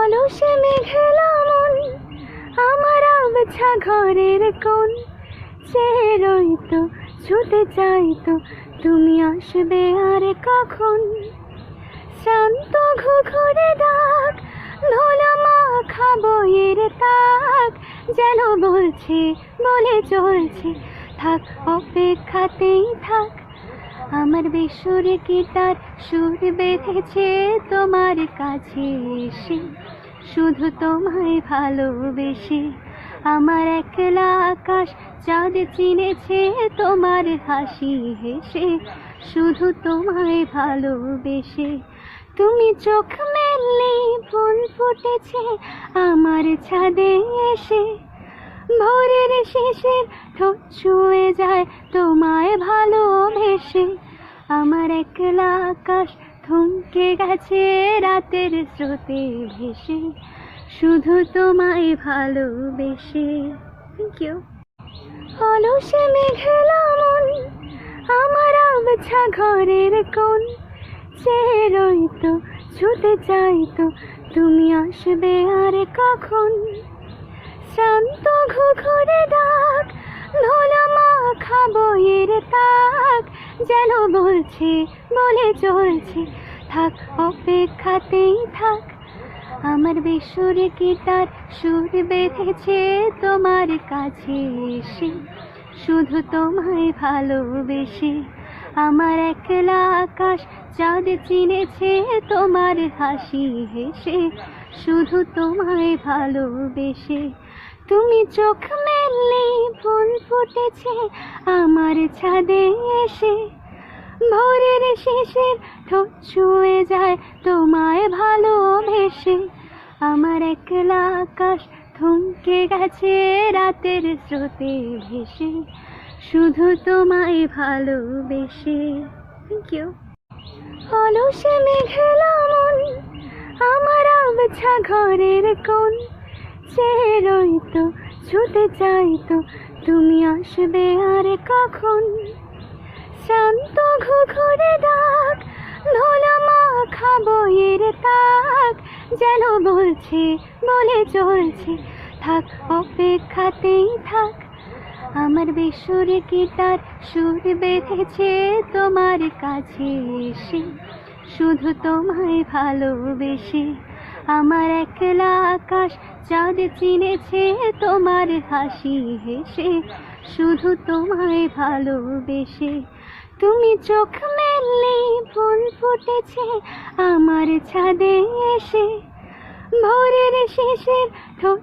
অলসে মেঘলা মন আমার আবছা ঘরের কোণ চেয়ে রইতো, ছুটে চাইতো তুমি আসবে আর কখন। শান্ত ঘুঘুরে ডাক, ধুলো মাখা বইয়ের তাক যেন বলছে, বলে চলছে থাক, অপেক্ষাতেই থাক। আমার বেসুরে গিটার সুর বেঁধেছে তোমার কাছে এসে, শুধু তোমায় ভালোবেসে। আমার একলা আকাশ চাঁদ চিনেছে তোমার হাসি হেসে, শুধু তোমায় ভালোবেসে। তুমি চোখ মেললে ফুল ফুটেছে আমার ছাদে এসে, ভোরের শেষের ঠোঁট ছুঁয়ে যায় তোমায় ভালোবেসে। আমার একলা আকাশ থমকে গেছে রাতের স্রোতে ভেসে, শুধু তোমায় ভালোবেসে। Thank you. অলসে মেঘলা মন আমার আবছা ঘরের কোণ চেয়ে রইতো, ছুটে চাইতো তুমি আসবে আর কখন। শান্ত ঘুঘুরে ডাক, ধুলো মাখা বইয়ের তাক যেন বলছে, বলে চলছে থাক, অপেক্ষাতেই থাক। আমার বেসুরে গিটার সুর বেঁধেছে তোমার কাছে এসে, শুধু তোমায় ভালোবেসে। আমার একলা আকাশ চাঁদ চিনেছে তোমার হাসি হেসে, শুধু তোমায় ভালোবেসে। তুমি চোখ মেললে ফুল ফুটেছে আমার ছাদে এসে, ভোরের শেষের ঠোঁট ছুঁয়ে যায় তোমায় ভালোবেসে। আমার একলা আকাশ থমকে গেছে রাতের স্রোতে ভেসে, শুধু তোমায় ভালোবেসে। Thank you. অলসে মেঘলা মন আমার আবছা ঘরের কোণ চেয়ে রইতো, ছুটে চাইতো তুমি আসবে আর কখন। শান্ত ঘুঘুরে ডাক, ধুলো মাখা বইয়ের তাক যেন বলছে, বলে চলছে থাক, অপেক্ষাতেই থাক। আমার বেসুরে গিটার সুর বেঁধেছে তোমার কাছে এসে, শুধু তোমায় ভালোবেসে। আমার একলা আকাশ চাঁদ চিনেছে তোমার হাসি হেসে, শুধু তোমায় ভালোবেসে। তুমি চোখ মেললে ফুল ফুটেছে আমার ছাদে এসে, ভোরের শেষের ঠোঁট